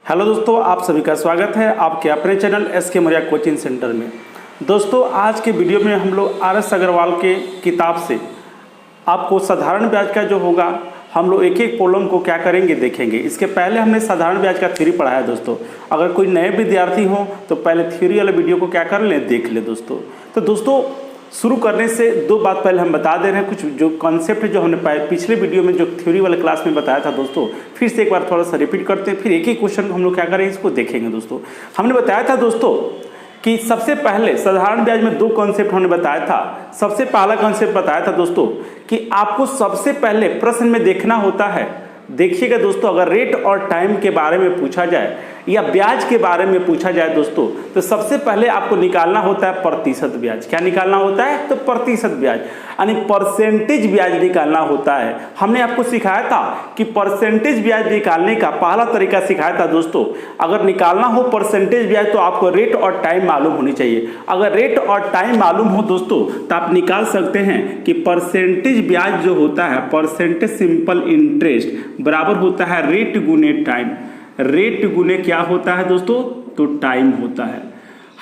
Hello दोस्तों, आप सभी का स्वागत है आपके अपने channel SK Maurya coaching centre में। दोस्तों, आज के वीडियो में हम लोग आर.एस. अग्रवाल के किताब से आपको साधारण ब्याज का जो होगा हम लोग एक एक प्रॉब्लम को क्या करेंगे देखेंगे। इसके पहले हमने साधारण ब्याज का थ्योरी पढ़ाया दोस्तों। अगर कोई नए विद्यार्थी हो तो पहले थ्योरी वाले वीडियो को क्या कर लें, देख ले दोस्तों। तो दोस्तों, शुरू करने से दो बात पहले हम बता दे रहे हैं, कुछ जो कॉन्सेप्ट है जो हमने पिछले वीडियो में जो थ्योरी वाले क्लास में बताया था दोस्तों, फिर से एक बार थोड़ा सा रिपीट करते हैं, फिर एक ही क्वेश्चन हम लोग क्या करेंगे इसको देखेंगे दोस्तों। हमने बताया था दोस्तों कि सबसे पहले साधारण ब्याज में दो कॉन्सेप्ट हमने बताया था। सबसे पहला कॉन्सेप्ट बताया था दोस्तों कि आपको सबसे पहले प्रश्न में देखना होता है, देखिएगा दोस्तों, अगर रेट और टाइम के बारे में पूछा जाए या ब्याज के बारे में पूछा जाए दोस्तों, तो सबसे पहले आपको निकालना होता है प्रतिशत ब्याज। क्या निकालना होता है? तो प्रतिशत ब्याज यानी परसेंटेज ब्याज निकालना होता है। हमने आपको सिखाया था कि परसेंटेज ब्याज निकालने का पहला तरीका सिखाया था दोस्तों। अगर निकालना हो परसेंटेज ब्याज तो आपको रेट और टाइम मालूम होनी चाहिए। अगर रेट और टाइम मालूम हो दोस्तों तो आप निकाल सकते हैं कि परसेंटेज ब्याज जो होता है, परसेंटेज सिंपल इंटरेस्ट बराबर होता है रेट गुने टाइम। रेट गुने क्या होता है दोस्तों? तो टाइम होता है।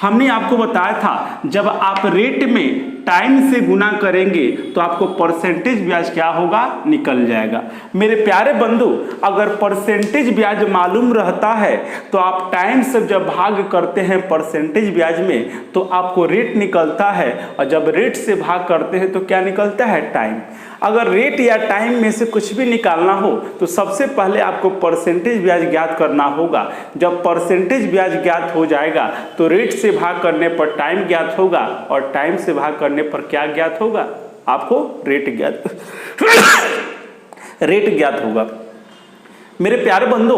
हमने आपको बताया था जब आप रेट में टाइम से गुना करेंगे तो आपको परसेंटेज ब्याज क्या होगा, निकल जाएगा। मेरे प्यारे बंधु, अगर परसेंटेज ब्याज मालूम रहता है तो आप टाइम से जब भाग करते हैं परसेंटेज ब्याज में तो आपको रेट निकलता है, और जब रेट से भाग करते हैं तो क्या निकलता है? टाइम। अगर रेट या टाइम में से कुछ भी निकालना हो तो सबसे पहले आपको परसेंटेज ब्याज ज्ञात करना होगा। जब परसेंटेज ब्याज ज्ञात हो जाएगा तो रेट से भाग करने पर टाइम ज्ञात होगा, और टाइम से भाग करने पर क्या ज्ञात होगा? आपको रेट ज्ञात होगा। मेरे प्यारे बंधु,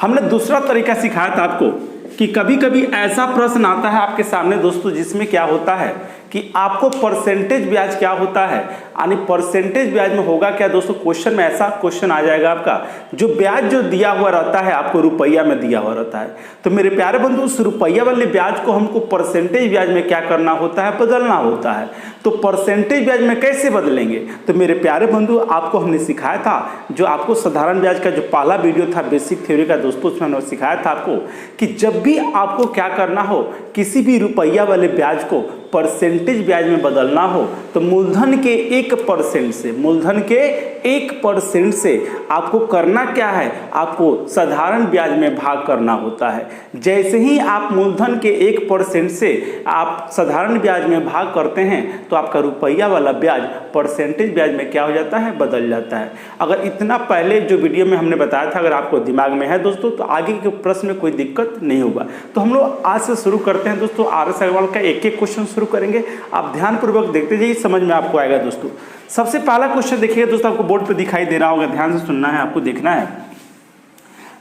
हमने दूसरा तरीका सिखाया था आपको कि कभी कभी ऐसा प्रश्न आता है आपके सामने दोस्तों जिसमें क्या होता है कि आपको परसेंटेज ब्याज क्या होता है, यानी परसेंटेज ब्याज में होगा क्या दोस्तों। क्वेश्चन में ऐसा क्वेश्चन आ जाएगा आपका, जो ब्याज जो दिया हुआ रहता है आपको रुपया में दिया हुआ रहता है। तो मेरे प्यारे बंधु, उस रुपया वाले ब्याज को हमको परसेंटेज ब्याज में क्या करना होता है? बदलना होता है। तो परसेंटेज ब्याज में कैसे बदलेंगे? तो मेरे प्यारे बंधु, आपको हमने सिखाया था, जो आपको साधारण ब्याज का जो पहला वीडियो था बेसिक थ्योरी का दोस्तों, उसमें हमने सिखाया था आपको कि जब भी आपको क्या करना हो, किसी भी रुपया वाले ब्याज को परसेंटेज ब्याज में बदलना हो तो मूलधन के 1% से, मूलधन के 1% से आपको करना क्या है? आपको साधारण ब्याज में भाग करना होता है। जैसे ही आप मूलधन के 1% से आप साधारण ब्याज में भाग करते हैं तो आपका रुपया वाला ब्याज परसेंटेज ब्याज में क्या हो जाता है? बदल जाता है। अगर इतना पहले जो वीडियो में हमने बताया था अगर आपको दिमाग में है दोस्तों तो आगे के प्रश्न में कोई दिक्कत नहीं होगा। तो हम लोग आज से शुरू करते हैं दोस्तों। आर.एस. अग्रवाल का एक एक क्वेश्चन शुरू करेंगे, आप ध्यानपूर्वक देखते जाइए, समझ में आपको आएगा दोस्तों। सबसे पहला क्वेश्चन देखिएगा दोस्तों, आपको बोर्ड पे दिखाई दे रहा होगा, ध्यान से सुनना है, आपको देखना है।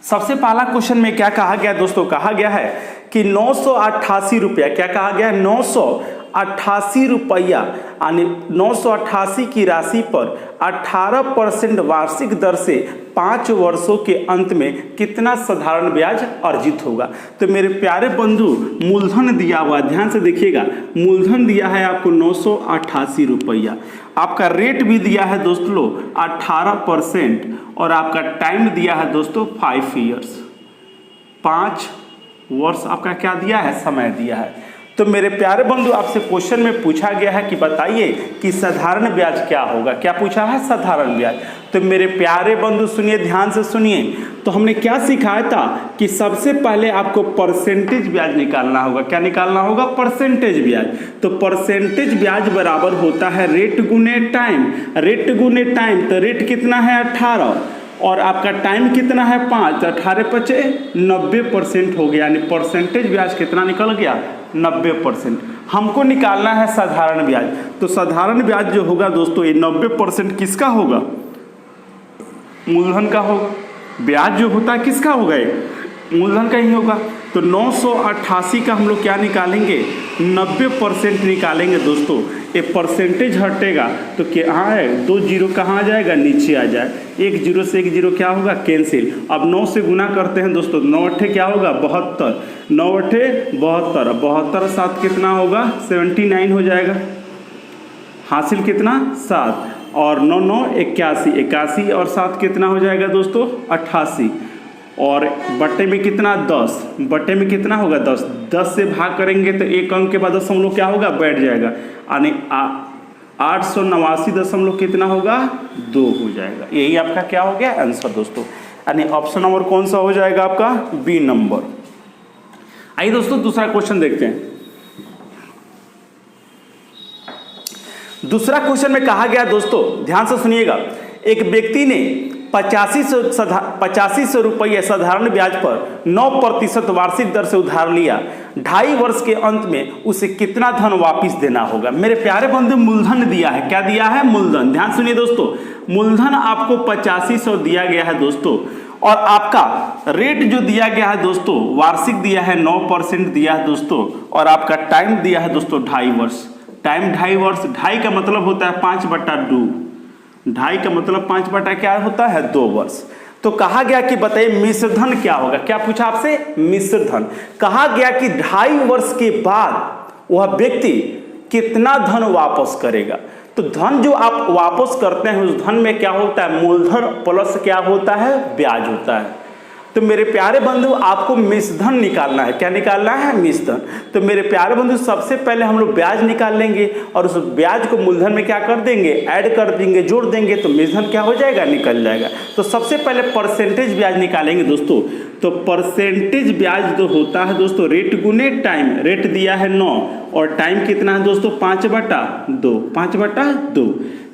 सबसे पहला क्वेश्चन में क्या कहा गया दोस्तों? कहा गया है कि 988 रुपया, क्या कहा गया? 988 रुपया, यानी 988 की राशि पर 18% वार्षिक दर से 5 वर्षों के अंत में कितना साधारण ब्याज अर्जित होगा। तो मेरे प्यारे बंधु, मूलधन दिया हुआ, ध्यान से देखिएगा, मूलधन दिया है आपको 988 रुपया, आपका रेट भी दिया है दोस्तों 18%, और आपका टाइम दिया है दोस्तों 5 ईयर्स, 5 वर्ष आपका क्या दिया है? समय दिया है। तो मेरे प्यारे बंधु, आपसे क्वेश्चन में पूछा गया है कि बताइए कि साधारण ब्याज क्या होगा। क्या पूछा है? साधारण ब्याज। तो मेरे प्यारे बंधु सुनिए, ध्यान से सुनिए। तो हमने क्या सिखाया था कि सबसे पहले आपको परसेंटेज ब्याज निकालना होगा। क्या निकालना होगा? परसेंटेज ब्याज। तो परसेंटेज ब्याज बराबर होता है रेट गुने टाइम। रेट गुने टाइम, तो रेट कितना है? 18, और आपका टाइम कितना है? 5, 18 पचे 90% हो गया, यानी परसेंटेज ब्याज कितना निकल गया? 90%। हमको निकालना है साधारण ब्याज। तो साधारण ब्याज जो होगा दोस्तों, ये 90% किसका होगा? मूलधन का होगा। ब्याज जो होता है किसका होगा? ये मूलधन का ही होगा। तो 988 का हम लोग क्या निकालेंगे? 90% निकालेंगे दोस्तों। ये परसेंटेज हटेगा तो क्या है? 2 जीरो कहाँ आ जाएगा? नीचे आ जाए। 1 जीरो से 1 जीरो क्या होगा? कैंसिल। अब 9 से गुना करते हैं दोस्तों, 9 अट्ठे क्या होगा? 72, 9 अट्ठे 72, 72 7 कितना होगा? 79 हो जाएगा। हासिल कितना? 7, और 9 9 81, 81 और 7 कितना हो जाएगा दोस्तों? 88, और बट्टे में कितना 10, बट्टे में कितना होगा 10, 10 से भाग करेंगे तो एक अंक के बाद दशमलव क्या होगा बैठ जाएगा, यानी 889 दशमलव कितना होगा 2 हो जाएगा। यही आपका क्या हो गया आंसर दोस्तों, यानी ऑप्शन नंबर कौन सा हो जाएगा आपका बी नंबर। आइए दोस्तों दूसरा क्वेश्चन देखते हैं। दूसरा क्वेश्चन में कहा गया दोस्तों, ध्यान से सुनिएगा, एक व्यक्ति ने 8500 रुपये साधारण ब्याज पर 9% वार्षिक दर से उधार लिया। 2.5 वर्ष के अंत में उसे कितना धन वापस देना होगा। मेरे प्यारे बंधु मूलधन दिया है, क्या दिया है मूलधन। ध्यान सुनिए दोस्तों, मूलधन आपको 8500 दिया गया है दोस्तों, और आपका रेट जो दिया गया है दोस्तों वार्षिक दिया है 9% दिया है दोस्तों, और आपका टाइम दिया है दोस्तों 2.5 वर्ष। टाइम 2.5 वर्ष, 2.5 का मतलब होता है 5/2, 2.5 का मतलब 5 क्या होता है 2 वर्ष। तो कहा गया कि बताइए मिश्र धन क्या होगा, क्या पूछा आपसे मिश्र धन। कहा गया कि 2.5 वर्ष के बाद वह व्यक्ति कितना धन वापस करेगा। तो धन जो आप वापस करते हैं उस धन में क्या होता है मूलधन प्लस क्या होता है ब्याज होता है। तो मेरे प्यारे बंधु आपको मिश्रधन निकालना है, क्या निकालना है मिश्रधन। तो मेरे प्यारे बंधु सबसे पहले हम लोग ब्याज निकाल लेंगे और उस ब्याज को मूलधन में क्या कर देंगे ऐड कर देंगे, जोड़ देंगे, तो मिश्रधन क्या हो जाएगा निकल जाएगा। तो सबसे पहले परसेंटेज ब्याज निकालेंगे दोस्तों। तो परसेंटेज ब्याज जो होता है दोस्तों रेट गुने टाइम, रेट दिया है 9 और टाइम कितना है दोस्तों 5/2, 5/2।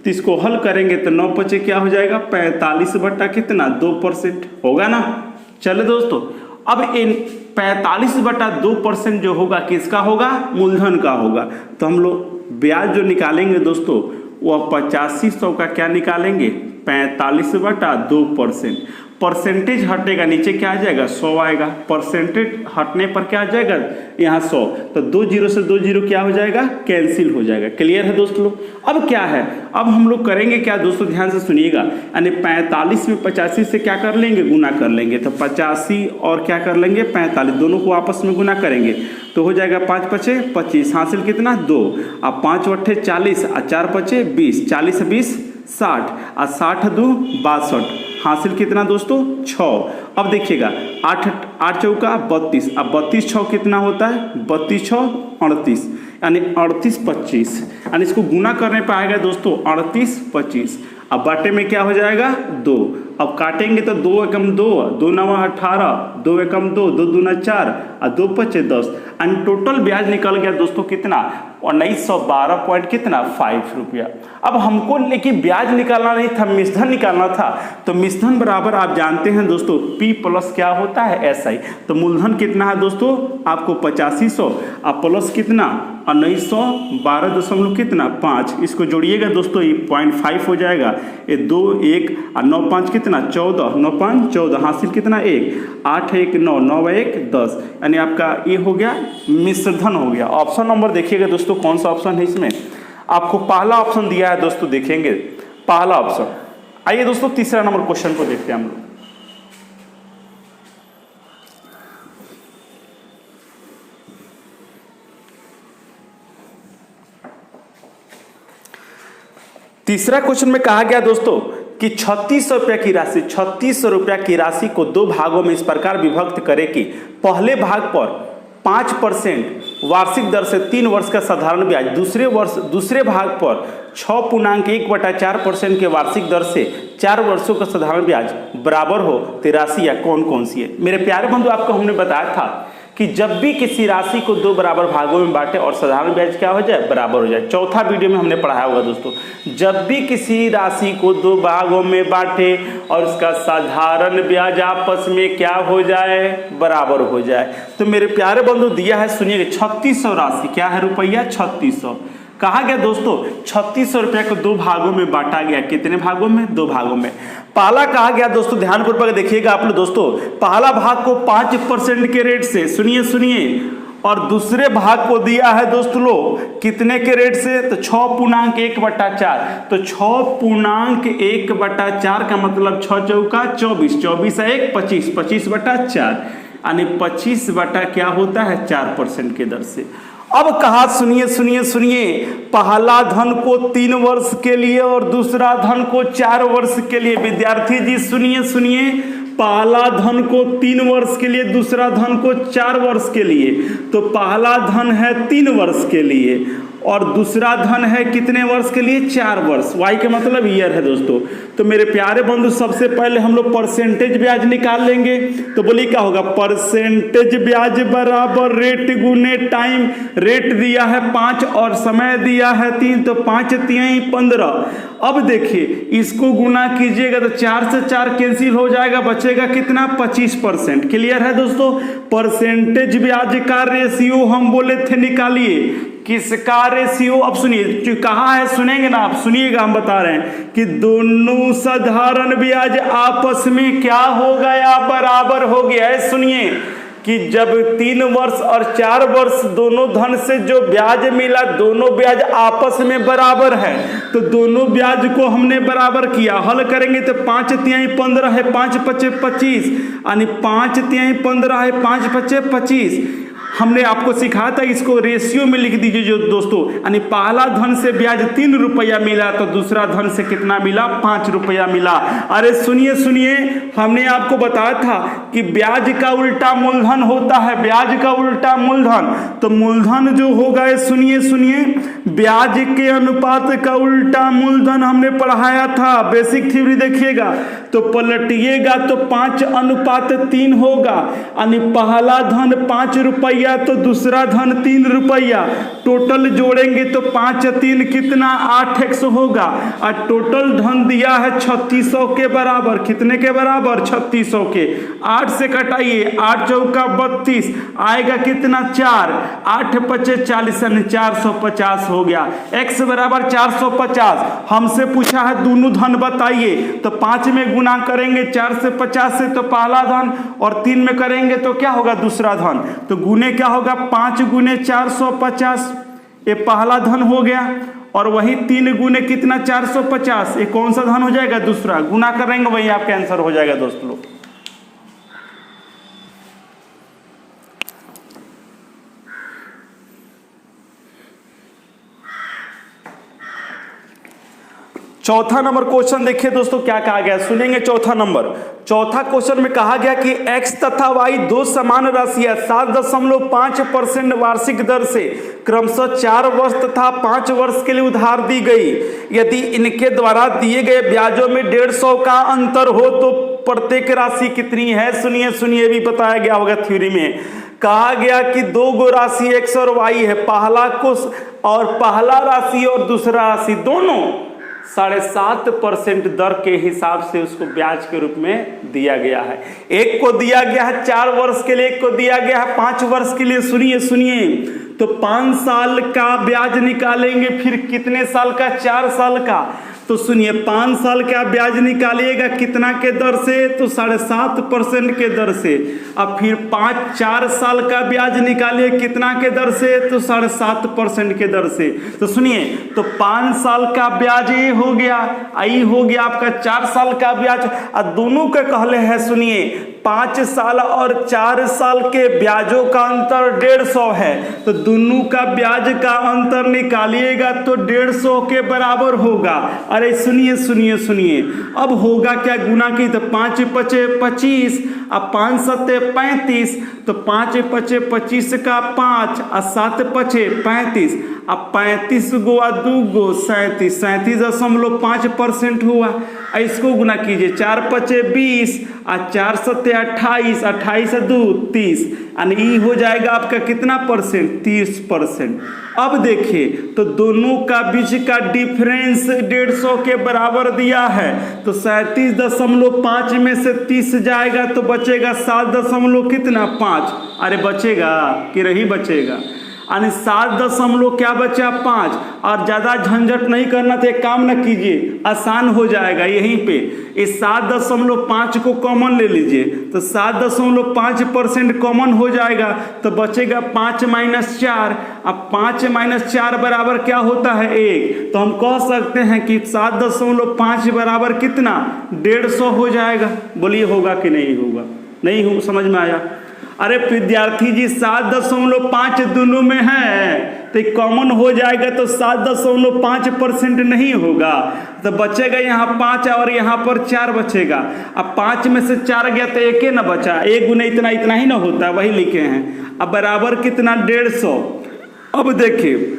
तो इसको हल करेंगे तो 9 पचे क्या हो जाएगा 45 कितना 2% होगा ना। चलो दोस्तों, अब इन 45/2% जो होगा किसका होगा मूलधन का होगा। तो हम लोग ब्याज जो निकालेंगे दोस्तों वह 8500 का क्या निकालेंगे 45/2%। परसेंटेज हटेगा नीचे क्या आ जाएगा 100 आएगा, परसेंटेज हटने पर क्या आ जाएगा यहाँ 100, तो 2 0 से 2 0 क्या हो जाएगा कैंसिल हो जाएगा। क्लियर है दोस्तों लोग। अब क्या है, अब हम लोग करेंगे क्या दोस्तों ध्यान से सुनिएगा, यानी 45 में 85 से क्या कर लेंगे गुना कर लेंगे। तो 85 और क्या कर लेंगे 45, दोनों को आपस में गुना करेंगे तो हो जाएगा 5 पचे 25, हासिल कितना 2, अब 5 8 40 और 4 पचे 20, 40 20 60 और 60 2 62, हासिल कितना दोस्तों 6। अब देखिएगा 8 चौका 32, अब 32 6 कितना होता है 32 6 38, यानी 38 25, यानी इसको गुना करने पर आएगा दोस्तों 38 25। अब बाटे में क्या हो जाएगा 2, अब काटेंगे तो 2 एकम 2, 2 9 18, 2 एकम 2, 2 दूना 4 और 2 पचे 10, एंड टोटल ब्याज निकल गया दोस्तों कितना 1912 पॉइंट कितना 5 रुपया। अब हमको लेकिन ब्याज निकालना नहीं था मिश्रधन निकालना था। तो मिश्रधन बराबर आप जानते हैं दोस्तों P प्लस क्या होता है SI। तो मूलधन कितना है दोस्तों आपको 8500 और प्लस कितना 1912 कितना 5, इसको जोड़िएगा दोस्तों ये 0.5 हो जाएगा, ये 2 1 और 9 5 कितना 14, 9 5 14, हासिल कितना 1, 8 1 9, 9 1 10, यानी आपका ये हो गया मिश्रधन हो गया। ऑप्शन नंबर देखिएगा दोस्तों कौन सा ऑप्शन है इसमें, आपको पहला ऑप्शन दिया है दोस्तों, देखेंगे पहला ऑप्शन। आइए दोस्तों तीसरा नंबर क्वेश्चन को देखते हैं हम लोग। तीसरा क्वेश्चन में कहा गया दोस्तों कि 3600 रुपया की राशि 3600 रुपया की राशि को 2 भागों में इस प्रकार विभक्त करें कि पहले भाग पर 5% वार्षिक दर से 3 वर्ष का साधारण ब्याज, दूसरे भाग पर 6.1/4% के वार्षिक दर से 4 वर्षों का साधारण ब्याज बराबर हो। तो राशि या कौन कौन सी है। मेरे प्यारे बंधु आपको हमने बताया था कि जब भी किसी राशि को 2 बराबर भागों में बांटे और साधारण ब्याज क्या हो जाए बराबर हो जाए। चौथा वीडियो में हमने पढ़ाया होगा दोस्तों, जब भी किसी राशि को 2 भागों में बांटे और उसका साधारण ब्याज आपस में क्या हो जाए बराबर हो जाए। तो मेरे प्यारे बंधु दिया है सुनिए 3600 राशि क्या है रुपया 3600। कहा गया दोस्तों 3600 रुपया को 2 भागों में बांटा गया। कितने भागों में 2 भागों में। पहला कहा गया दोस्तों ध्यानपूर्वक देखिएगा आप लोग दोस्तों, पहला भाग को 5% के रेट से सुनिए और दूसरे भाग को दिया है दोस्तों लोग कितने के रेट से तो 6.1/4। तो 6.1/4 का मतलब 6 चौका 24, 24 1 25, 25/4 यानी 25 बटा क्या होता है 4% के दर से। अब कहा सुनिए पहला धन को 3 वर्ष के लिए और दूसरा धन को 4 वर्ष के लिए। विद्यार्थी जी सुनिए पहला धन को 3 वर्ष के लिए, दूसरा धन को 4 वर्ष के लिए। तो पहला धन है 3 वर्ष के लिए और दूसरा धन है कितने वर्ष के लिए? 4 वर्ष। वाई का मतलब ईयर है दोस्तों। तो मेरे प्यारे बंधु, सबसे पहले हम लोग परसेंटेज ब्याज निकाल लेंगे। तो बोलिए क्या होगा? परसेंटेज ब्याज बराबर रेट गुने टाइम। रेट दिया है 5 और समय दिया है 3, तो 5 तिहाई 15। अब देखिए इसको गुना कीजिएगा तो 4 से 4 कैंसिल हो जाएगा, बचेगा कितना? 25%। क्लियर है दोस्तों? परसेंटेज ब्याज का रेशियो हम बोले थे निकालिए। किसका रेशियो? अब सुनिए, कहा है सुनेंगे ना आप, सुनिएगा, हम बता रहे हैं कि दोनों साधारण ब्याज आपस में क्या हो गया? बराबर हो गया है। सुनिए कि जब 3 वर्ष और 4 वर्ष दोनों धन से जो ब्याज मिला, दोनों ब्याज आपस में बराबर है, तो दोनों ब्याज को हमने बराबर किया। हल करेंगे तो 5 तिहाई 15 है, 5 पचे 25, यानी 5 तिहाई 15 है, 5 पचे 25। हमने आपको सिखाया था, इसको रेशियो में लिख दीजिए जो दोस्तों, यानी पहला धन से ब्याज 3 रुपया मिला तो दूसरा धन से कितना मिला? 5 रुपया मिला। अरे सुनिए सुनिए, हमने आपको बताया था कि ब्याज का उल्टा मूलधन होता है। ब्याज का उल्टा मूलधन, तो मूलधन जो होगा, सुनिए सुनिए, ब्याज के अनुपात का उल्टा मूलधन हमने पढ़ाया था, बेसिक थ्योरी देखिएगा। तो पलटिएगा तो 5:3 होगा, यानी पहला धन 5 रुपया तो दूसरा धन 3 रुपया। टोटल जोड़ेंगे तो 5 3 कितना? 8x होगा। और टोटल धन दिया है 3600 के बराबर। कितने के बराबर? 3600 के। 8 से कटाइए, 8 चौका 32, आएगा कितना? 4। 8 पचे 40, 450 हो गया। x बराबर 450। हमसे पूछा है दोनों धन बताइए, तो 5 में गुना करेंगे 4 से 50 से तो पहला धन, और 3 में करेंगे तो क्या होगा? दूसरा धन। तो गुने क्या होगा? 5 गुने 450, ये पहला धन हो गया, और वही 3 गुने कितना? 450, ये कौन सा धन हो जाएगा? दूसरा। गुना करेंगे वही आपका आंसर हो जाएगा दोस्तों लोग। चौथा नंबर क्वेश्चन देखिए दोस्तों क्या कहा गया, सुनेंगे। चौथा क्वेश्चन में कहा गया कि x तथा y दो समान राशियां 7.5% वार्षिक दर से क्रमशः 4 वर्ष तथा 5 वर्ष के लिए उधार दी गई। यदि इनके द्वारा दिए गए ब्याजों में 150 का अंतर हो तो प्रत्येक राशि कितनी है? सुनिए सुनिए, भी बताया गया होगा थ्योरी में। कहा गया कि 2 गो राशि x और y है, पहला राशि और दूसरा राशि दोनों 7.5% दर के हिसाब से उसको ब्याज के रूप में दिया गया है। एक को दिया गया है 4 वर्ष के लिए, एक को दिया गया है 5 वर्ष के लिए। सुनिए सुनिए, तो 5 साल का ब्याज निकालेंगे, फिर कितने साल का? 4 साल का। तो सुनिए, 5 साल का ब्याज निकालिएगा कितना के दर से? तो 7.5% के दर से। अब फिर 4 साल का ब्याज निकालिए कितना के दर से? तो 7.5% के दर से। तो सुनिए, तो 5 साल का ब्याज ये हो गया, आई हो गया आपका 4 साल का ब्याज, और दोनों के कहले हैं। सुनिए, 5 साल और 4 साल के ब्याजों का अंतर 150 है, तो दोनों का ब्याज का अंतर निकालिएगा तो 150 के बराबर होगा। अरे सुनिए सुनिए सुनिए, अब होगा क्या? गुना की तो 5 पचे 25, अब 5 सत्ते 35, तो 5 पचे 25 का 5 और 7 पचे 35, अब 35 गुआ 2 गो 37, 37.5% हुआ। इसको गुना कीजिए, 4 पचे 20 और 4 सत्ते 28, 28 और 2 30, यानी हो जाएगा आपका कितना परसेंट? 30%। अब देखिए, तो दोनों का बीच का डिफरेंस 150 के बराबर दिया है, तो 37.5 में से 30 जाएगा तो बचेगा 7 कितना? 5। अरे बचेगा कि नहीं बचेगा? यानी 7 क्या बचा? 5। और ज़्यादा झंझट नहीं करना था, एक काम ना कीजिए, आसान हो जाएगा यहीं पे। इस 7.5 को कॉमन ले लीजिए, तो 7.5% कॉमन हो जाएगा, तो बचेगा 5 - 4। अब 5 - 4 बराबर क्या होता है? 1। तो हम कह सकते हैं कि 7.5 बराबर कितना? 150 हो जाएगा। बोलिए होगा कि नहीं होगा? नहीं हो, समझ में आया? अरे विद्यार्थी जी 7.5 दोनों में है तो कॉमन हो जाएगा तो 7.5% नहीं होगा, तो बचेगा यहाँ 5 और यहाँ पर 4 बचेगा। अब 5 में से 4 गया तो 1 ना बचा, 1 गुना इतना इतना ही ना होता, वही लिखे हैं। अब बराबर कितना 150। अब देखिए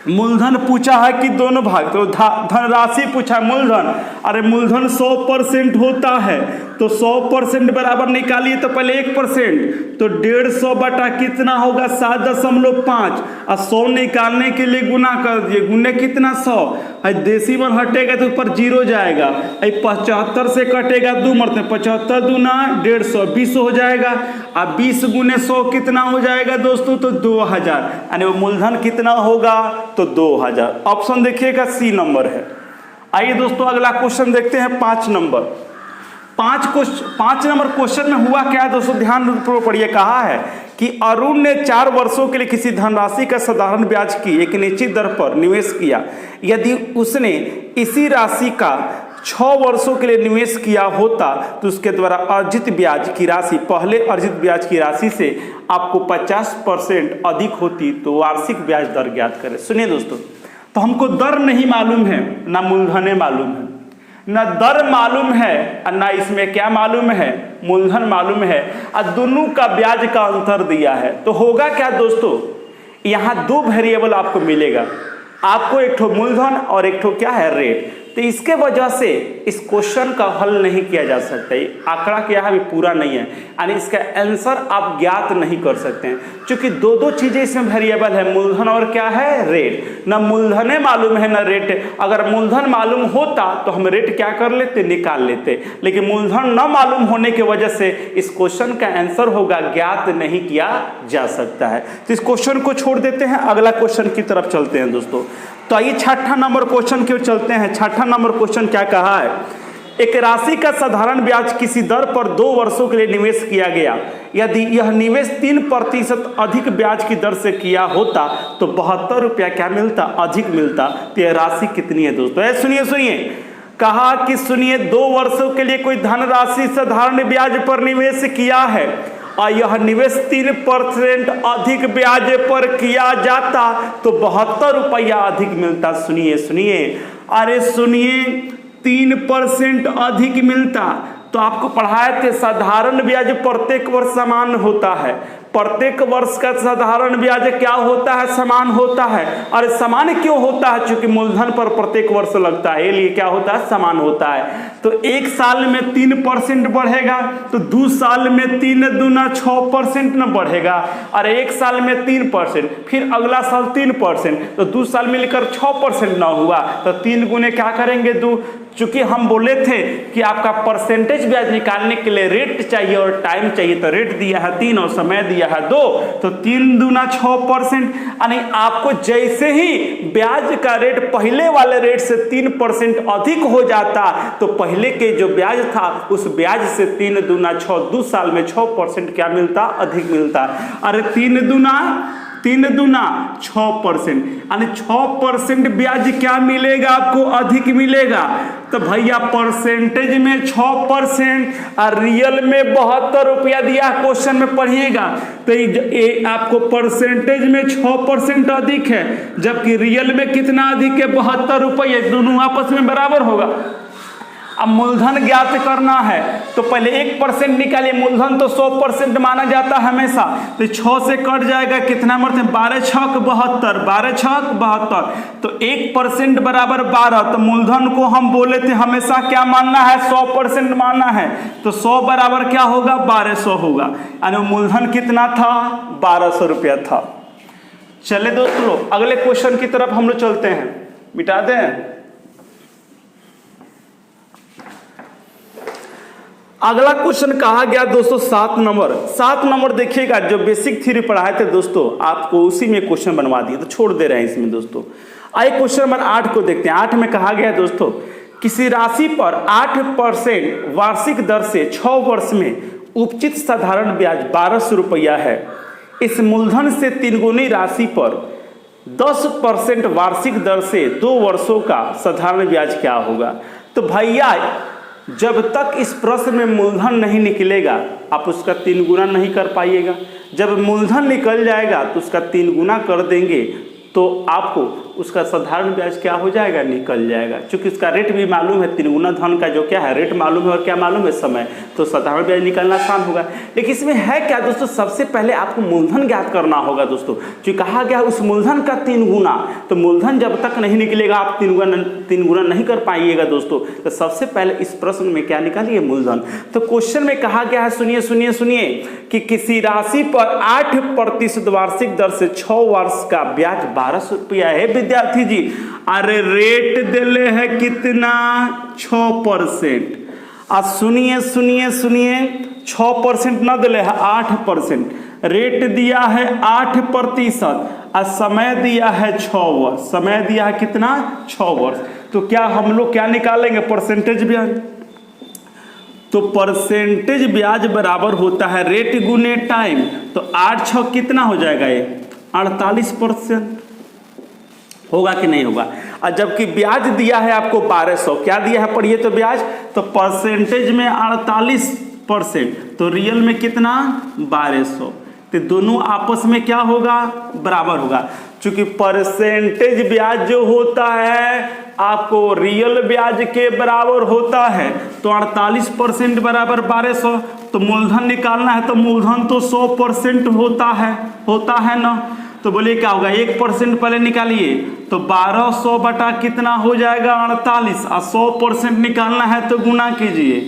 मूलधन पूछा है कि दोनों भाग, तो धनराशि पूछा मूलधन, अरे मूलधन 100% होता है तो 100% बराबर निकालिए तो पहले 1%, तो 150 बटा कितना होगा 7.5 और 100 निकालने के लिए गुना कर दिए, गुने कितना 100, डेसिमल हटेगा तो ऊपर 0 जाएगा, 75 से कटेगा 2 मरते 75 दूना 150 20 हो जाएगा। अब 20 गुने 100 कितना हो जाएगा दोस्तों, तो 2000, यानी वो मूलधन कितना होगा तो 2000। ऑप्शन देखिएगा सी नंबर है। आइए दोस्तों अगला क्वेश्चन देखते हैं 5 नंबर। 5 नंबर क्वेश्चन में हुआ क्या है दोस्तों, ध्यान पूर्वक पढ़िए। कहा है कि अरुण ने 4 वर्षों के लिए किसी धनराशि का साधारण ब्याज की एक निश्चित दर पर निवेश किया। यदि उसने इसी राशि का 6 वर्षों के लिए निवेश किया होता तो उसके द्वारा अर्जित ब्याज की राशि पहले अर्जित ब्याज की राशि से आपको 50% अधिक होती, तो वार्षिक ब्याज दर ज्ञात करें। सुनिए दोस्तों, तो हमको दर नहीं मालूम है, ना मूलधन मालूम है, ना दर मालूम है और ना इसमें क्या मालूम है, मूलधन मालूम है, और दोनों का ब्याज का अंतर दिया है। तो होगा क्या दोस्तों, यहाँ 2 वेरिएबल आपको मिलेगा, आपको एक ठो मूलधन और एक ठो क्या है रेट। तो इसके वजह से इस क्वेश्चन का हल नहीं किया जा सकता, आंकड़ा क्या है अभी पूरा नहीं है, यानी इसका आंसर आप ज्ञात नहीं कर सकते हैं, क्योंकि 2 चीजें इसमें वेरिएबल है, मूलधन और क्या है रेट। ना मूलधन मालूम है ना रेट। अगर मूलधन मालूम होता तो हम रेट क्या कर लेते, निकाल लेते, लेकिन मूलधन न मालूम होने की वजह से इस क्वेश्चन का आंसर होगा ज्ञात नहीं किया जा सकता है। तो इस क्वेश्चन को छोड़ देते हैं, अगला क्वेश्चन की तरफ चलते हैं दोस्तों। तो आइए 6ठा नंबर क्वेश्चन की ओर चलते हैं। 6ठा नंबर क्वेश्चन क्या कहा है, एक राशि का साधारण ब्याज किसी दर पर 2 वर्षों के लिए निवेश किया गया। यदि यह निवेश 3% अधिक ब्याज की दर से किया होता तो 72 रुपया क्या मिलता, अधिक मिलता। तो यह राशि कितनी है दोस्तों, सुनिए कहा कि सुनिए 2 वर्षों के लिए कोई धनराशि साधारण ब्याज पर निवेश किया है और यह निवेश 3% अधिक ब्याज पर किया जाता तो 72 रुपया अधिक मिलता। सुनिए अरे सुनिए 3% अधिक मिलता। तो आपको पढ़ाए थे साधारण ब्याज प्रत्येक वर्ष समान होता है, प्रत्येक वर्ष का साधारण ब्याज क्या होता है, समान होता है। और समान क्यों होता है, क्योंकि मूलधन पर प्रत्येक वर्ष लगता है, इसलिए क्या होता है, समान होता है। तो 1 साल में 3% बढ़ेगा तो 2 साल में 3 दूना 6% न बढ़ेगा, और 1 साल में 3%, फिर अगला साल 3%, तो 2 साल मिलकर 6% ना हुआ, तो 3 गुने क्या करेंगे 2। चूंकि हम बोले थे कि आपका परसेंटेज ब्याज निकालने के लिए रेट चाहिए और टाइम चाहिए, तो रेट दिया है 3 और समय दिया है 2, तो 3 दूना 6%। यानी आपको जैसे ही ब्याज का रेट पहले वाले रेट से 3% अधिक हो जाता तो पहले के जो ब्याज था उस ब्याज से 3 दूना 6, 2 साल में 6% क्या मिलता, अधिक मिलता। अरे 3 दूना 6%, यानी 6% ब्याज क्या मिलेगा आपको, अधिक मिलेगा। तो भैया परसेंटेज में 6% और रियल में 72 रुपया दिया क्वेश्चन में पढ़िएगा, तो ये आपको परसेंटेज में 6% अधिक है, जबकि रियल में कितना अधिक है, 72 रुपये, दोनों आपस में बराबर होगा। अब मूलधन ज्ञात करना है तो पहले 1% निकालिए, मूलधन तो 100% माना जाता है हमेशा, तो 6 से कट जाएगा, कितना मरते हैं 12 छक 72, 12 छक 72, तो 1% बराबर 12। तो मूलधन को हम बोले थे हमेशा क्या मानना है, 100% मानना है, तो 100 बराबर क्या होगा, 1200 होगा, यानी मूलधन कितना था, 1200 रुपया था। चले दोस्तों अगले क्वेश्चन की तरफ हम लोग चलते हैं, मिटा दें। अगला क्वेश्चन कहा गया दोस्तों 7 नंबर देखिएगा, जो बेसिक थ्योरी पढ़ाए थे दोस्तों आपको उसी में क्वेश्चन बनवा दिए, तो छोड़ दे रहे हैं इसमें दोस्तों। आइए क्वेश्चन नंबर 8 को देखते हैं। 8 में कहा गया दोस्तों, किसी राशि पर 8% वार्षिक दर से 6 वर्ष में उपचित साधारण ब्याज 1200 रुपया है। इस मूलधन से 3 गुनी राशि पर 10% वार्षिक दर से 2 वर्षों का साधारण ब्याज क्या होगा। तो भैया जब तक इस प्रश्न में मूलधन नहीं निकलेगा आप उसका 3 गुना नहीं कर पाइएगा। जब मूलधन निकल जाएगा तो उसका 3 गुना कर देंगे तो आपको उसका साधारण ब्याज क्या हो जाएगा, निकल जाएगा। क्योंकि उसका रेट भी मालूम है, 3 गुना धन का जो क्या है रेट मालूम है और क्या मालूम है, समय, तो साधारण ब्याज निकालना आसान होगा। लेकिन इसमें है क्या दोस्तों, सबसे पहले आपको मूलधन ज्ञात करना होगा दोस्तों। जो कहा गया उस मूलधन का 3 गुना, तो मूलधन जब तक नहीं निकलेगा आप 3 गुना नहीं कर पाइएगा दोस्तों। तो सबसे पहले इस प्रश्न में क्या निकालिए, मूलधन। तो क्वेश्चन में कहा गया है, सुनिए सुनिए सुनिए, कि किसी राशि पर 8% वार्षिक दर से 6 वर्ष का ब्याज 1200 रुपया है। विद्यार्थी जी, अरे रेट दिले है कितना, 6%। अब सुनिए सुनिए सुनिए, 6% न दिले है, 8%। रेट दिया है 8% और समय दिया है 6 वर्ष। समय दिया है कितना, 6 वर्ष। तो क्या हम लोग क्या निकालेंगे, परसेंटेज ब्याज। तो परसेंटेज ब्याज बराबर होता है रेट गुने टाइम। तो 8 6 कितना हो जाएगा, ये 48% होगा कि नहीं होगा। और जबकि ब्याज दिया है आपको 1200, क्या दिया है पढ़िए तो ब्याज, तो परसेंटेज में 48%, तो रियल में कितना 1200। तो दोनों आपस में क्या होगा, बराबर होगा। चूंकि परसेंटेज ब्याज जो होता है आपको रियल ब्याज के बराबर होता है, तो 48% बराबर 1200। तो मूलधन निकालना है तो मूलधन तो 100% होता है ना। तो बोलिए क्या होगा, 1% पहले निकालिए, तो 1200 बटा कितना हो जाएगा, 48। और 100% निकालना है तो गुना कीजिए।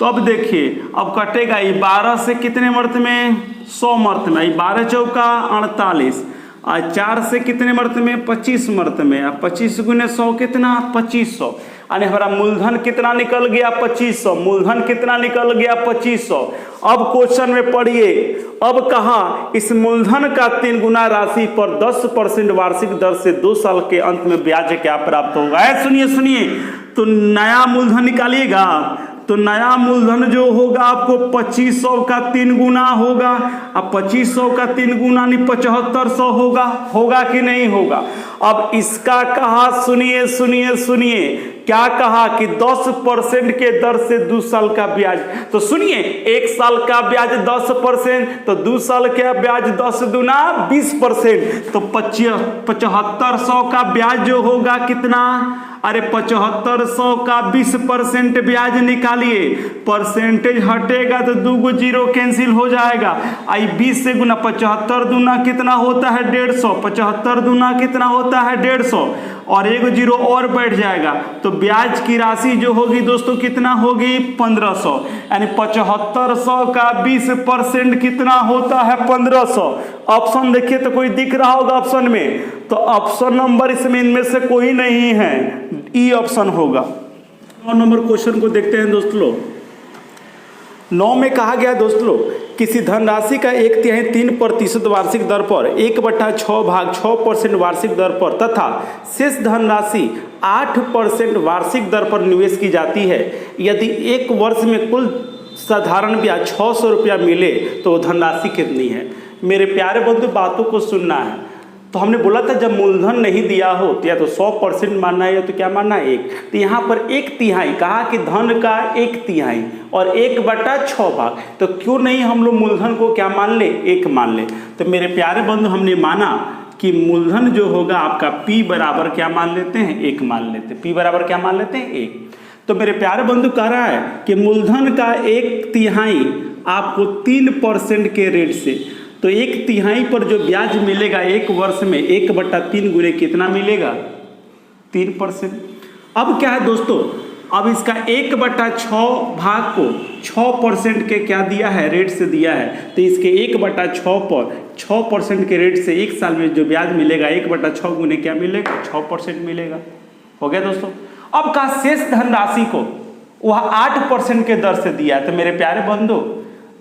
तो अब देखिए, अब कटेगा ये 12 से कितने मर्त में, 100 मर्त में, 12 चौका 48, और 4 से कितने मर्त में, 25 मर्त में, और 25 गुने 100 कितना, 2500। यानी हमारा मूलधन कितना निकल गया, 2500। मूलधन कितना निकल गया, 2500। अब क्वेश्चन में पढ़िए, अब कहा इस मूलधन का 3 गुना राशि पर 10% वार्षिक दर से 2 साल के अंत में ब्याज क्या प्राप्त होगा। सुनिए सुनिए, तो नया मूलधन निकालिएगा, तो नया मूलधन जो होगा आपको 2500 का 3 गुना होगा। अब 2500 का 3 गुना नहीं 7500 होगा कि नहीं होगा। अब इसका कहा, सुनिए सुनिए सुनिए, क्या कहा कि 10% के दर से 2 साल का ब्याज। तो सुनिए, 1 साल का ब्याज 10%, तो 2 साल का ब्याज 10 दूना 20%, तो 7500 का ब्याज जो होगा कितना, अरे 7500 का 20% ब्याज निकालिए। परसेंटेज हटेगा तो 2 गो 0 कैंसिल हो जाएगा। आई 20 से गुना, 75 दूना कितना होता है 150, 75 दूना कितना होता है 150, और 1 0 और बैठ जाएगा। तो ब्याज की राशि जो होगी दोस्तों कितना होगी, 1500। यानी 7500 का 20% कितना होता है, 1500। ऑप्शन देखिए तो कोई दिख रहा होगा ऑप्शन में, तो ऑप्शन नंबर इसमें इनमें से कोई नहीं है, ई ऑप्शन होगा। 9 नंबर क्वेश्चन को देखते हैं दोस्तों। 9 में कहा गया दोस्तों, किसी धनराशि का 1/3 3% वार्षिक दर पर 1/6 भाग 6% वार्षिक दर पर तथा शेष धनराशि 8% वार्षिक दर पर निवेश की जाती है। यदि 1 वर्ष में कुल साधारण ब्याज 600 रुपया मिले तो धनराशि कितनी है। मेरे प्यारे बंधु, बातों को सुनना है। तो हमने बोला था जब मूलधन नहीं दिया हो तो या तो 100% मानना है या तो क्या मानना है, 1। तो यहाँ पर 1/3 कहा कि धन का 1/3 और 1/6 भाग, तो क्यों नहीं हम लोग मूलधन को क्या मान ले, 1 मान ले। तो मेरे प्यारे बंधु, हमने माना कि मूलधन जो होगा आपका P बराबर क्या मान लेते हैं, 1 मान लेते हैं। P बराबर क्या मान लेते हैं, 1। तो मेरे प्यारे बंधु कह रहा है कि मूलधन का 1/3 आपको 3% के रेट से, तो 1/3 पर जो ब्याज मिलेगा 1 वर्ष में 1/3 गुणे कितना मिलेगा, 3%। अब क्या है दोस्तों, अब इसका 1/6 भाग को 6% के क्या दिया है, रेट से दिया है। तो इसके 1/6 पर 6% के रेट से 1 साल में जो ब्याज मिलेगा 1/6 गुने क्या मिलेगा, 6% मिलेगा। हो गया दोस्तों। अब का शेष धनराशि को वह 8% के दर से दिया है। तो मेरे प्यारे बंधु,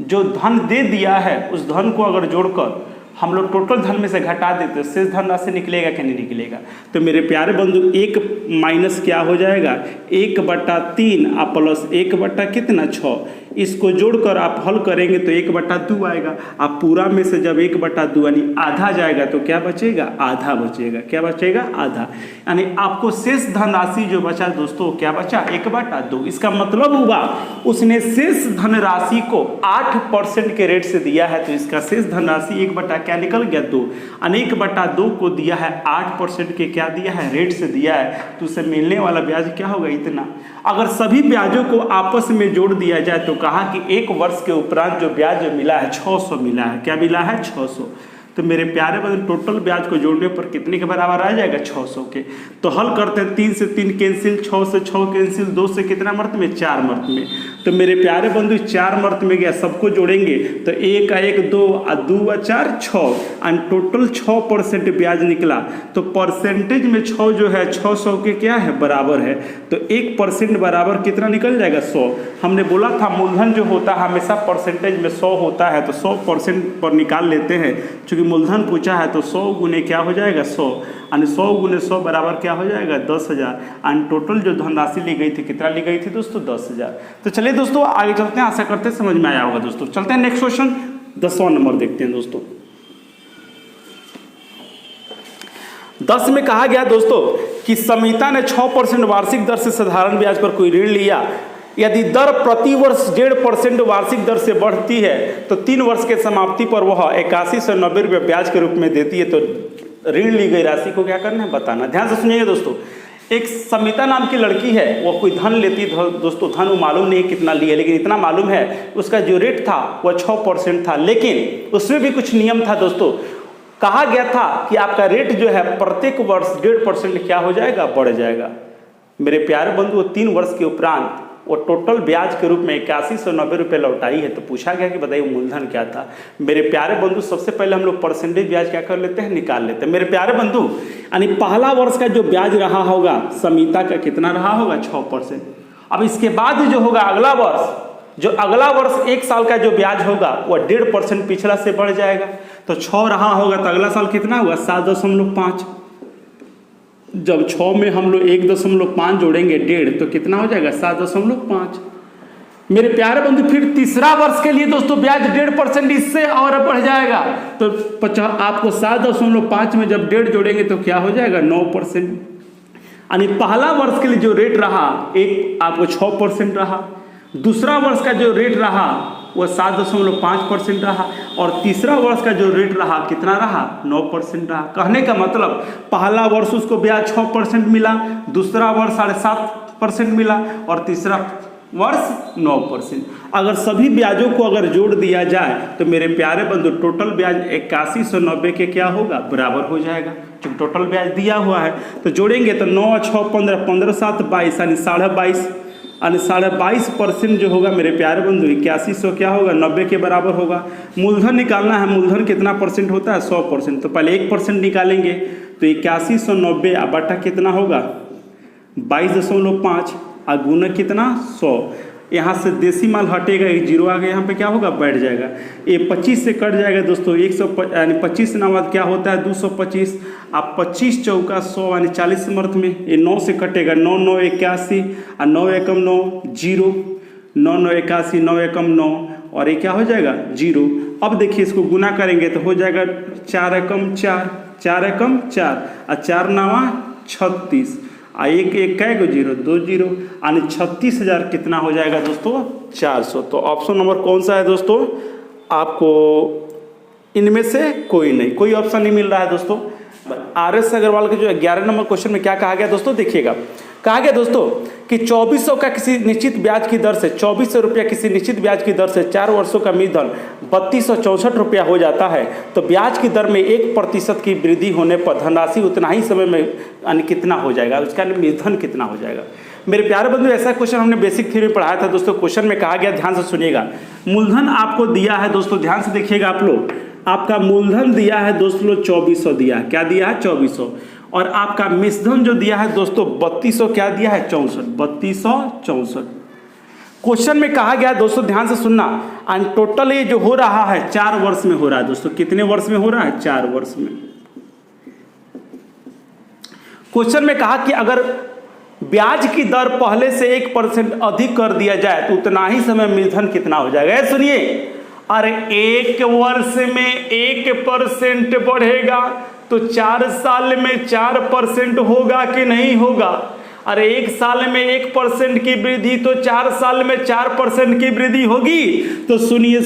जो धन दे दिया है उस धन को अगर जोड़कर हम लोग टोटल धन में से घटा देते तो शेष धनराशि निकलेगा कि नहीं निकलेगा। तो मेरे प्यारे बंधु, 1 माइनस क्या हो जाएगा, 1/3 प्लस 1 कितना 6, इसको जोड़कर आप हल करेंगे तो 1/2 आएगा। आप पूरा में से जब 1/2 यानी आधा जाएगा तो क्या बचेगा, आधा बचेगा। क्या बचेगा, आधा। यानी आपको शेष धनराशि जो बचा दोस्तों, क्या बचा, 1/2। इसका मतलब हुआ उसने शेष धनराशि को 8% के रेट से दिया है, तो इसका शेष धनराशि 1 क्या निकल गया, 2। यानी 1/2 को दिया है 8% के क्या दिया है, रेट से दिया है, तो उसे मिलने वाला ब्याज क्या होगा, इतना। अगर सभी ब्याजों को आपस में जोड़ दिया जाए तो कहा कि 1 वर्ष के उपरांत जो ब्याज मिला है 600 मिला है। क्या मिला है, 600। तो मेरे प्यारे बंधु टोटल ब्याज को जोड़ने पर कितने के बराबर आ जाएगा, 600 के। तो हल करते हैं, 3 से 3 कैंसिल, 6 से 6 कैंसिल, 2 से कितना मर्त में, 4 मर्त में। तो मेरे प्यारे बंधु 4 मर्त में गया, सबको जोड़ेंगे तो 1 का 1 2 और 2 व 4 6 एंड टोटल 6% ब्याज निकला। तो परसेंटेज में 6 जो है 600 के क्या है, बराबर है। तो 1% बराबर कितना निकल जाएगा, 100। हमने बोला था मूलधन जो होता है हमेशा परसेंटेज में 100 होता है, तो 100% पर निकाल लेते हैं। चूंकि मूलधन पूछा है तो 100 गुने क्या हो जाएगा, 100 यानी 100 गुने 100 बराबर क्या हो जाएगा, 10,000। एंड टोटल जो धनराशि ली गई थी, कितना ली गई थी दोस्तों, 10,000। तो चलिए दोस्तों आगे चलते हैं, आशा करते हैं समझ में आया होगा दोस्तों। चलते हैं नेक्स्ट क्वेश्चन, 10वां नंबर देखते हैं दोस्तों। 10 में कहा गया दोस्तों कि समिता ने 6% वार्षिक दर से साधारण ब्याज पर कोई ऋण लिया। यदि दर प्रति वर्ष 1.5% वार्षिक दर से बढ़ती है तो 3 वर्ष के समाप्ति पर वह 8190 रुपये ब्याज के रूप में देती है। तो ऋण ली गई राशि को क्या करना है, बताना। ध्यान से सुनिएगा दोस्तों, एक समिता नाम की लड़की है, वो कोई धन लेती है दोस्तों। धन वो मालूम नहीं कितना ली है, लेकिन इतना मालूम है उसका जो रेट था वह 6% था। लेकिन उसमें भी कुछ नियम था दोस्तों। कहा गया था कि आपका रेट जो है प्रत्येक वर्ष 1.5% क्या हो जाएगा, बढ़ जाएगा। मेरे प्यारे बंधु 3 वर्ष के उपरांत वो टोटल ब्याज के रूप में 8190 रुपये लौटाई है। तो पूछा गया कि बताइए मूलधन क्या था। मेरे प्यारे बंधु सबसे पहले हम लोग परसेंटेज ब्याज क्या कर लेते हैं, निकाल लेते हैं। मेरे प्यारे बंधु यानी पहला वर्ष का जो ब्याज रहा होगा समिता का कितना रहा होगा, 6%। अब इसके बाद जो होगा अगला वर्ष 1 साल का जो ब्याज होगा वह 1.5% पिछला से बढ़ जाएगा। तो 6 रहा होगा तो अगला साल कितना होगा, 7.5। जब 6 में हम लोग 1.5 जोड़ेंगे 1.5 तो कितना हो जाएगा, 7.5। मेरे प्यारे बंधु फिर तीसरा वर्ष के लिए दोस्तों ब्याज 1.5% इससे और बढ़ जाएगा। तो आपको 7.5 में जब 1.5 जोड़ेंगे तो क्या हो जाएगा, 9%। यानी पहला वर्ष के लिए जो रेट रहा एक आपको 6% रहा, दूसरा वर्ष का जो रेट रहा वह 7.5% रहा, और तीसरा वर्ष का जो रेट रहा कितना रहा, 9% रहा। कहने का मतलब पहला वर्ष उसको ब्याज 6% मिला, दूसरा वर्ष 7.5% मिला, और तीसरा वर्ष 9%। अगर सभी ब्याजों को अगर जोड़ दिया जाए तो मेरे प्यारे बंधु टोटल ब्याज 8190 के क्या होगा, बराबर हो जाएगा। क्योंकि टोटल ब्याज दिया हुआ है तो जोड़ेंगे तो 9 6 15 15 7 22 यानी 22.5 यानी 22.5% जो होगा मेरे प्यारे बंधु 8100 क्या होगा, 90 के बराबर होगा। मूलधन निकालना है, मूलधन कितना परसेंट होता है, 100%। तो पहले 1% निकालेंगे तो 8190 बटा कितना होगा, 22.5 और गुना कितना, 100। यहाँ से देसी माल हटेगा, एक जीरो आ गया, यहाँ पे क्या होगा, बैठ जाएगा। ये 25 से कट जाएगा दोस्तों, 100 यानी 25 ना बाद क्या होता है 225। आप 25 चौका 100 यानी 40 मर्थ में ये 9 से कटेगा, 9 9 81 और 9 एकम 9 0, 9 9 81 9 एकम 9 और ये क्या हो जाएगा 0। अब देखिए इसको गुना करेंगे तो हो जाएगा 4 एकम 4 4 एकम 4 और 4 9 36 और एक कै गो 0 2 0 यानी 36,000 कितना हो जाएगा दोस्तों, 400। तो ऑप्शन नंबर कौन सा है दोस्तों, आपको इनमें से कोई नहीं, कोई ऑप्शन नहीं मिल रहा है दोस्तों। RS अग्रवाल के जो 11 नंबर क्वेश्चन में क्या कहा गया दोस्तों, देखिएगा। कहा गया दोस्तों कि 2400 का किसी निश्चित ब्याज की दर से 2400 रुपया किसी निश्चित ब्याज की दर से 4 वर्षों का मूलधन 3264 रुपया हो जाता है। तो ब्याज की दर में 1% की वृद्धि होने पर धनराशि उतना ही समय में यानी कितना हो जाएगा, उसका मूलधन कितना हो जाएगा। मेरे प्यारे बंधु ऐसा क्वेश्चन हमने बेसिक थ्योरी में पढ़ाया था दोस्तों। क्वेश्चन में कहा गया, ध्यान से सुनिएगा, मूलधन आपको दिया है दोस्तों, ध्यान से देखिएगा आप लोग, आपका मूलधन दिया है दोस्तों 2400 दिया है, क्या दिया है 2400, और आपका मिश्रधन जो दिया है दोस्तों 3200 क्या दिया है 3264। क्वेश्चन में कहा गया दोस्तों, ध्यान से सुनना, एंड टोटल ये जो हो रहा है 4 वर्ष में हो रहा है दोस्तों। कितने वर्ष में हो रहा है, 4 वर्ष में। क्वेश्चन में कहा कि अगर ब्याज की दर पहले से 1% अधिक कर दिया जाए तो उतना ही समय मूलधन कितना हो जाएगा? सुनिए, अरे 1 वर्ष में 1% बढ़ेगा तो 4 साल में 4% होगा कि नहीं होगा? अरे 1 साल में 1% की वृद्धि तो 4 साल में 4% की वृद्धि होगी। तो सुनिए,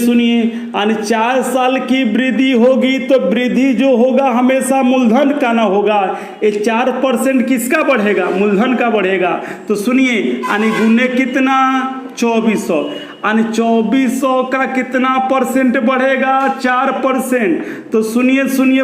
यानी 4 साल की वृद्धि होगी तो वृद्धि जो होगा हमेशा मूलधन का ना होगा। ये 4% किसका बढ़ेगा? मूलधन का बढ़ेगा। तो सुनिए, यानी गुने कितना? 2400, यानी 2400 का कितना परसेंट बढ़ेगा? 4%। तो सुनिए,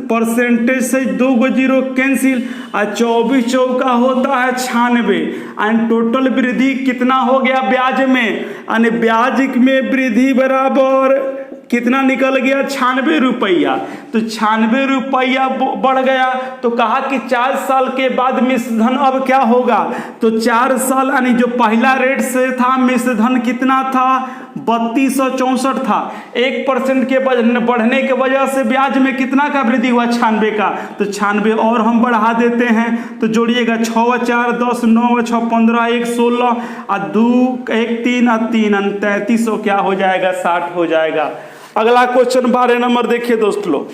परसेंटेज से 2 जीरो कैंसिल, और 24 चौका होता है 96, एंड टोटल वृद्धि कितना हो गया ब्याज में? यानी ब्याज में वृद्धि बराबर कितना निकल गया? 96 रुपया। तो 96 रुपया बढ़ गया। तो कहा कि 4 साल के बाद मिश्रधन अब क्या होगा? तो 4 साल यानी जो पहला रेट से था मिश्रधन कितना था? 3264 था। 1% के बढ़ने के वजह से ब्याज में कितना का वृद्धि हुआ? 96 का। तो 96 और हम बढ़ा देते हैं, तो जोड़िएगा 6 4 10 9 6 15 1 16 और 2 1 3 और 3 3300 क्या हो जाएगा? 60 हो जाएगा। अगला क्वेश्चन 12 नंबर देखिए दोस्त लोग।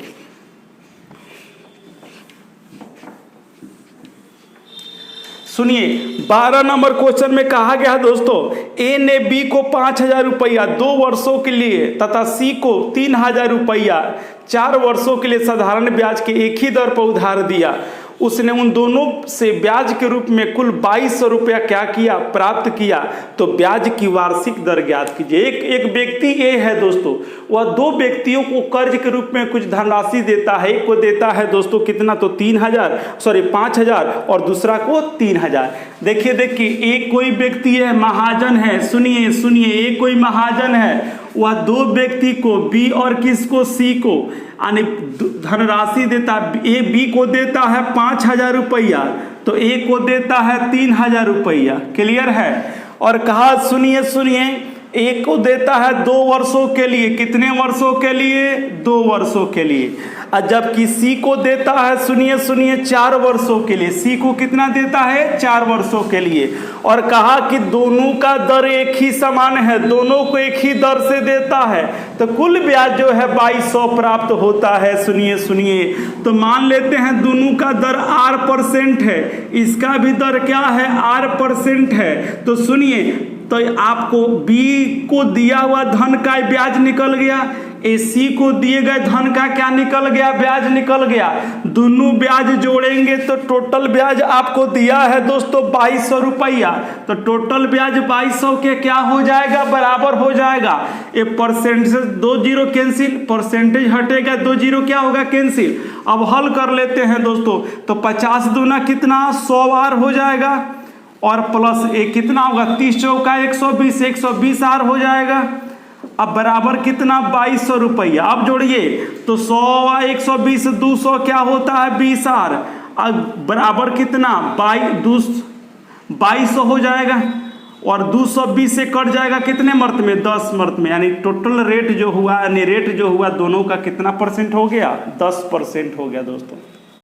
सुनिए, 12 नंबर क्वेश्चन में कहा गया है दोस्तों, ए ने बी को 5000 रुपया 2 वर्षों के लिए तथा सी को 3000 रुपया 4 वर्षों के लिए साधारण ब्याज के एक ही दर पर उधार दिया। उसने उन दोनों से ब्याज के रूप में कुल 2200 रुपया क्या किया? प्राप्त किया। तो ब्याज की वार्षिक दर ज्ञात कीजिए। एक व्यक्ति ए है दोस्तों, वह 2 व्यक्तियों को कर्ज के रूप में कुछ धनराशि देता है। एक को देता है दोस्तों कितना? तो 5000 और दूसरा को 3000। देखिए, एक कोई व्यक्ति है, महाजन है। सुनिए, एक कोई महाजन है, वह 2 व्यक्ति को बी और किसको? सी को, यानी धनराशि देता। ए बी को देता है 5000 रुपया, तो ए को देता है 3000 रुपया। क्लियर है? और कहा सुनिए, ए को देता है 2 वर्षों के लिए। कितने वर्षों के लिए? 2 वर्षों के लिए। और जबकि सी को देता है सुनिए 4 वर्षों के लिए। सी को कितना देता है? 4 वर्षों के लिए। और कहा कि दोनों का दर एक ही समान है, दोनों को एक ही दर से देता है, तो कुल ब्याज जो है 2200 प्राप्त होता है। सुनिए, तो मान लेते हैं दोनों का दर R% है, इसका भी दर क्या है? R% है। तो सुनिए, तो आपको बी को दिया हुआ धन का ब्याज निकल गया, सी को दिए गए धन का क्या निकल गया? ब्याज निकल गया। दोनों ब्याज जोड़ेंगे तो टोटल ब्याज आपको दिया है दोस्तों 2200 रुपया। तो टोटल ब्याज 2200 के क्या हो जाएगा? बराबर हो जाएगा। ये परसेंटेज 2 जीरो कैंसिल, परसेंटेज हटेगा, 2 जीरो क्या होगा? कैंसिल। अब हल कर लेते हैं दोस्तों, तो 50 दूना कितना? 100 आर हो जाएगा, और प्लस एक कितना होगा? 30 चौका 120, 120 आर हो जाएगा। अब बराबर कितना? 2200 रुपया। अब जोड़िए, तो 100 120 200 क्या होता है? 20 आर। अब बराबर कितना? 2200 हो जाएगा, और 220 से कट जाएगा कितने मर्त में? 10 मर्त में। यानी टोटल रेट जो हुआ, यानी रेट जो हुआ दोनों का कितना परसेंट हो गया? 10% हो गया दोस्तों।